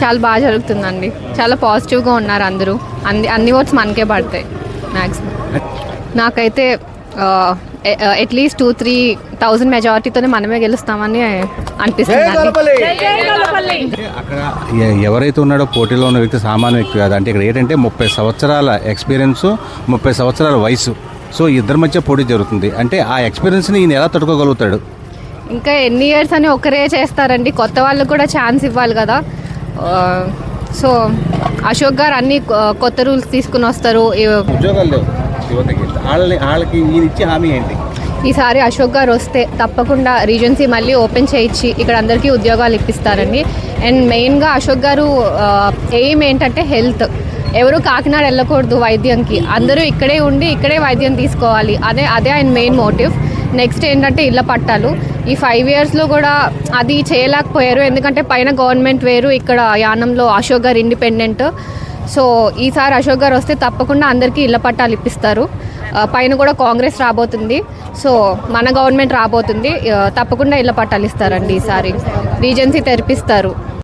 చాలా బాగా జరుగుతుందండి. చాలా పాజిటివ్గా ఉన్నారు అందరూ. అన్ని ఓట్స్ మనకే పడతాయి మ్యాక్సిమం. నాకైతే అట్లీస్ట్ 2-3,000 మెజారిటీతోనే మనమే గెలుస్తామని అనిపిస్తుంది. అక్కడ ఎవరైతే ఉన్నాడో పోటీలో ఉన్న వ్యక్తి సామాన్య వ్యక్తి కాదు. అంటే ఇక్కడ ఏంటంటే 30 సంవత్సరాల ఎక్స్పీరియన్స్, 30 సంవత్సరాల వయసు. సో ఇద్దరి మధ్య పోటీ జరుగుతుంది. అంటే ఆ ఎక్స్పీరియన్స్ని ఈయన ఎలా తట్టుకోగలుగుతాడు? ఇంకా ఎన్ని ఇయర్స్ అని ఒకరే చేస్తారండి, కొత్త వాళ్ళకు కూడా ఛాన్స్ ఇవ్వాలి కదా. సో అశోక్ గారు అన్ని కొత్త రూల్స్ తీసుకుని వస్తారు. ఉద్యోగాలు లేవు యువతకి, వాళ్ళకి ఈయన ఇచ్చే హామీ ఏంటి? ఈసారి అశోక్ గారు వస్తే తప్పకుండా రీజెన్సీ మళ్ళీ ఓపెన్ చేయించి ఇక్కడ అందరికీ ఉద్యోగాలు ఇప్పిస్తారండి. అండ్ మెయిన్గా అశోక్ గారు ఎయిమ్ ఏంటంటే హెల్త్. ఎవరు కాకినాడ వెళ్ళకూడదు వైద్యంకి, అందరూ ఇక్కడే ఉండి ఇక్కడే వైద్యం తీసుకోవాలి. అదే ఆయన మెయిన్ మోటివ్. నెక్స్ట్ ఏంటంటే ఇళ్ల పట్టాలు. ఈ 5 yearsలో కూడా అది చేయలేకపోయారు, ఎందుకంటే పైన గవర్నమెంట్ వేరు, ఇక్కడ యానంలో అశోక్ గారు ఇండిపెండెంట్. సో ఈసారి అశోక్ గారు వస్తే తప్పకుండా అందరికీ ఇళ్ల పట్టాలు ఇప్పిస్తారు. పైన కూడా కాంగ్రెస్ రాబోతుంది, సో మన గవర్నమెంట్ రాబోతుంది, తప్పకుండా ఇళ్ల పట్టాలు ఇస్తారండి. ఈసారి రీజెన్సీ తెరిపిస్తారు.